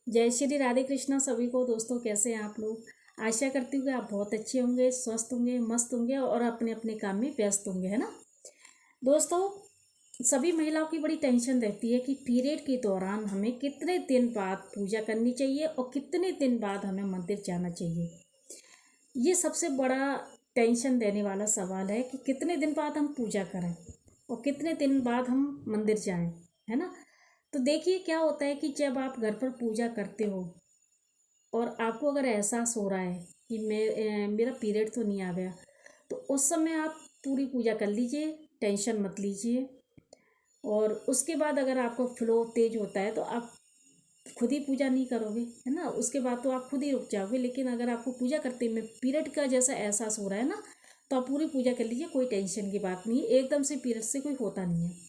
जय श्री राधे कृष्णा सभी को। दोस्तों, कैसे हैं आप लोग। आशा करती हूँ कि आप बहुत अच्छे होंगे, स्वस्थ होंगे, मस्त होंगे और अपने अपने काम में व्यस्त होंगे, है ना। दोस्तों, सभी महिलाओं की बड़ी टेंशन रहती है कि पीरियड के दौरान हमें कितने दिन बाद पूजा करनी चाहिए और कितने दिन बाद हमें मंदिर जाना चाहिए। ये सबसे बड़ा टेंशन देने वाला सवाल है कि कितने दिन बाद हम पूजा करें और कितने दिन बाद हम मंदिर जाएं, है ना। तो देखिए क्या होता है कि जब आप घर पर पूजा करते हो और आपको अगर एहसास हो रहा है कि मेरा पीरियड तो नहीं आ गया, तो उस समय आप पूरी पूजा कर लीजिए, टेंशन मत लीजिए। और उसके बाद अगर आपको फ्लो तेज होता है तो आप खुद ही पूजा नहीं करोगे, है ना। उसके बाद तो आप खुद ही रुक जाओगे। लेकिन अगर आपको पूजा करते में पीरियड का जैसा एहसास हो रहा है ना, तो आप पूरी पूजा कर लीजिए, कोई टेंशन की बात नहीं है। एकदम से पीरियड से कोई होता नहीं है।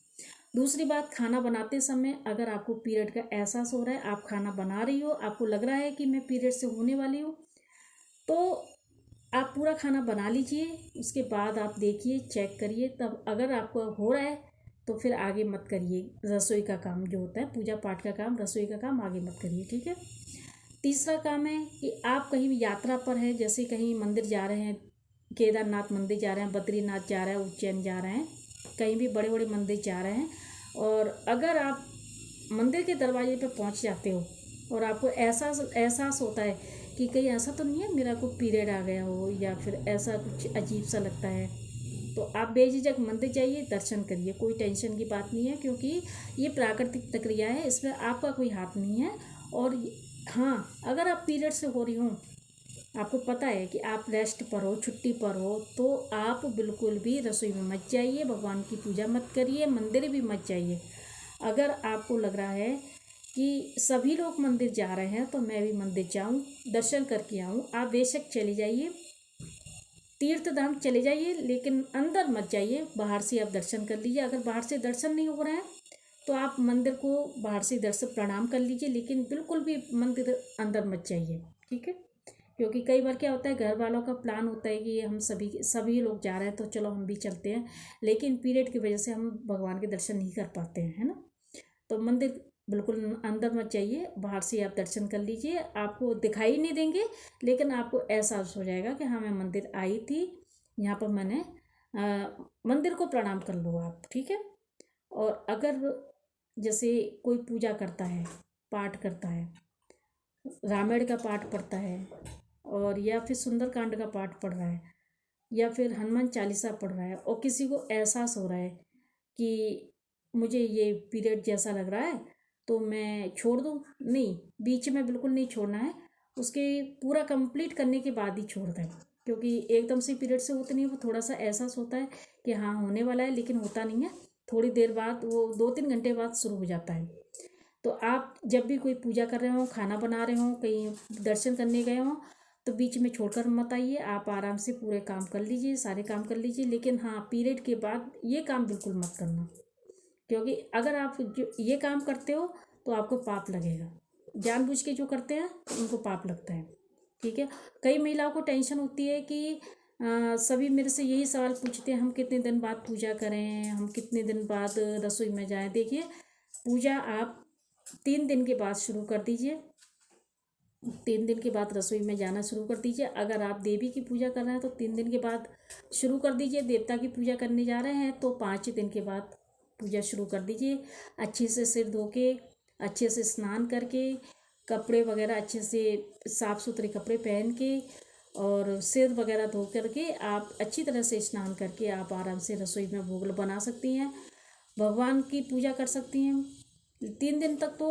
दूसरी बात, खाना बनाते समय अगर आपको पीरियड का एहसास हो रहा है, आप खाना बना रही हो, आपको लग रहा है कि मैं पीरियड से होने वाली हूँ, तो आप पूरा खाना बना लीजिए। उसके बाद आप देखिए, चेक करिए, तब अगर आपको हो रहा है तो फिर आगे मत करिए। रसोई का काम जो होता है, पूजा पाठ का काम, रसोई का काम आगे मत करिए, ठीक है। तीसरा काम है कि आप कहीं भी यात्रा पर हैं, जैसे कहीं मंदिर जा रहे हैं, केदारनाथ मंदिर जा रहे हैं, बद्रीनाथ जा रहे हैं, उज्जैन जा रहे हैं, कहीं भी बड़े बड़े मंदिर जा रहे हैं, और अगर आप मंदिर के दरवाजे पे पहुंच जाते हो और आपको एहसास एहसास होता है कि कहीं ऐसा तो नहीं है मेरा को पीरियड आ गया हो या फिर ऐसा कुछ अजीब सा लगता है, तो आप बेझिझक मंदिर जाइए, दर्शन करिए, कोई टेंशन की बात नहीं है, क्योंकि ये प्राकृतिक प्रक्रिया है, इसमें आपका कोई हाथ नहीं है। और हाँ, अगर आप पीरियड से हो रही हो, आपको पता है कि आप रेस्ट पर हो, छुट्टी पर हो, तो आप बिल्कुल भी रसोई में मत जाइए, भगवान की पूजा मत करिए, मंदिर भी मत जाइए। अगर आपको लग रहा है कि सभी लोग मंदिर जा रहे हैं तो मैं भी मंदिर जाऊं, दर्शन करके आऊं, आप बेशक चले जाइए, तीर्थ धाम चले जाइए, लेकिन अंदर मत जाइए, बाहर से आप दर्शन कर लीजिए। अगर बाहर से दर्शन नहीं हो रहे हैं तो आप मंदिर को बाहर से दर्शन प्रणाम कर लीजिए, लेकिन बिल्कुल भी मंदिर अंदर मत जाइए, ठीक है। क्योंकि कई बार क्या होता है, घर वालों का प्लान होता है कि हम सभी सभी लोग जा रहे हैं तो चलो हम भी चलते हैं, लेकिन पीरियड की वजह से हम भगवान के दर्शन नहीं कर पाते हैं, है ना। तो मंदिर बिल्कुल अंदर मत जाइए, बाहर से आप दर्शन कर लीजिए, आपको दिखाई नहीं देंगे, लेकिन आपको एहसास हो जाएगा कि हाँ मैं मंदिर आई थी, यहाँ पर मैंने मंदिर को प्रणाम कर लो आप, ठीक है। और अगर जैसे कोई पूजा करता है, पाठ करता है, रामायण का पाठ पढ़ता है, और या फिर सुंदरकांड का पाठ पढ़ रहा है, या फिर हनुमान चालीसा पढ़ रहा है, और किसी को एहसास हो रहा है कि मुझे ये पीरियड जैसा लग रहा है तो मैं छोड़ दूँ, नहीं, बीच में बिल्कुल नहीं छोड़ना है, उसके पूरा कंप्लीट करने के बाद ही छोड़ दें। क्योंकि एकदम से पीरियड से होता नहीं है, वो थोड़ा सा एहसास होता है कि हाँ होने वाला है, लेकिन होता नहीं है, थोड़ी देर बाद, वो 2-3 घंटे बाद शुरू हो जाता है। तो आप जब भी कोई पूजा कर रहे हो, खाना बना रहे हो, कहीं दर्शन करने गए हो, तो बीच में छोड़कर मत आइए, आप आराम से पूरे काम कर लीजिए, सारे काम कर लीजिए। लेकिन हाँ, पीरियड के बाद ये काम बिल्कुल मत करना, क्योंकि अगर आप जो ये काम करते हो तो आपको पाप लगेगा। जानबूझ के जो करते हैं उनको पाप लगता है, ठीक है। कई महिलाओं को टेंशन होती है कि सभी मेरे से यही सवाल पूछते हैं, हम कितने दिन बाद पूजा करें, हम कितने दिन बाद रसोई में जाएं। देखिए, पूजा आप 3 दिन के बाद शुरू कर दीजिए, 3 दिन के बाद रसोई में जाना शुरू कर दीजिए। अगर आप देवी की पूजा कर रहे हैं तो 3 दिन के बाद शुरू कर दीजिए, देवता की पूजा करने जा रहे हैं तो 5 दिन के बाद पूजा शुरू कर दीजिए। अच्छे से सिर धो के, अच्छे से स्नान करके, कपड़े वगैरह अच्छे से साफ़ सुथरे कपड़े पहन के, और सिर वगैरह धो करके आप अच्छी तरह से स्नान करके आप आराम से रसोई में भोग बना सकती हैं, भगवान की पूजा कर सकती हैं। 3 दिन तक तो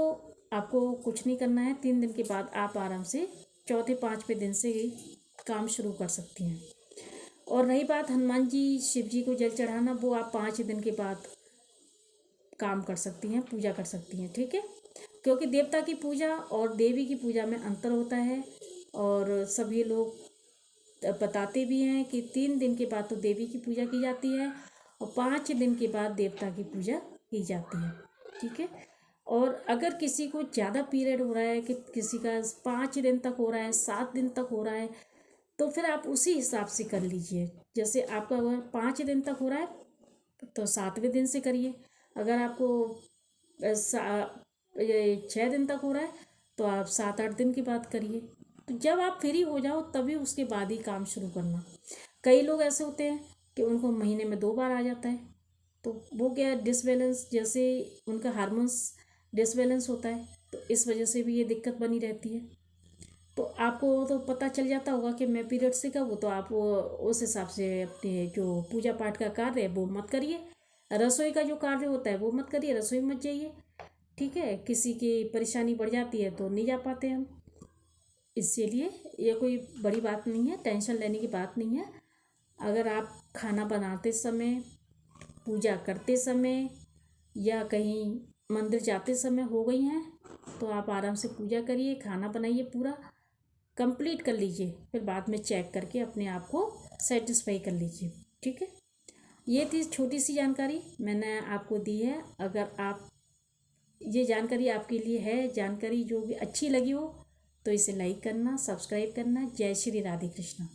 आपको कुछ नहीं करना है, 3 दिन के बाद आप आराम से चौथे पाँचवें दिन से ही काम शुरू कर सकती हैं। और रही बात हनुमान जी, शिव जी को जल चढ़ाना, वो आप 5 दिन के बाद काम कर सकती हैं, पूजा कर सकती हैं, ठीक है। क्योंकि देवता की पूजा और देवी की पूजा में अंतर होता है, और सभी लोग बताते भी हैं कि 3 दिन के बाद तो देवी की पूजा की जाती है और 5 दिन के बाद देवता की पूजा की जाती है, ठीक है। और अगर किसी को ज़्यादा पीरियड हो रहा है, कि किसी का 5 दिन तक हो रहा है, 7 दिन तक हो रहा है, तो फिर आप उसी हिसाब से कर लीजिए। जैसे आपका अगर 5 दिन तक हो रहा है तो 7वें दिन से करिए। अगर आपको ये 6 दिन तक हो रहा है तो आप 7-8 दिन की बात करिए। तो जब आप फ्री हो जाओ तभी उसके बाद ही काम शुरू करना। कई लोग ऐसे होते हैं कि उनको महीने में 2 बार आ जाता है, तो वो क्या है, डिसबैलेंस, जैसे उनका हार्मोन्स डिसबैलेंस होता है, तो इस वजह से भी ये दिक्कत बनी रहती है। तो आपको तो पता चल जाता होगा कि मैं पीरियड से कब हूँ, तो आप वो उस हिसाब से अपने जो पूजा पाठ का कार्य है वो मत करिए। रसोई का जो कार्य होता है वो मत करिए, रसोई मत जाइए। ठीक है, किसी की परेशानी बढ़ जाती है तो नहीं जा पाते हम। इसीलिए ये कोई बड़ी बात नहीं है, टेंशन लेने की बात नहीं है। अगर आप खाना बनाते समय, पूजा करते समय या कहीं मंदिर जाते समय हो गई हैं, तो आप आराम से पूजा करिए, खाना बनाइए, पूरा कंप्लीट कर लीजिए, फिर बाद में चेक करके अपने आप को सेटिस्फाई कर लीजिए। ठीक है, ये थी छोटी सी जानकारी मैंने आपको दी है। अगर आप ये जानकारी आपके लिए है, जानकारी जो भी अच्छी लगी हो, तो इसे लाइक करना, सब्सक्राइब करना। जय श्री राधे कृष्ण।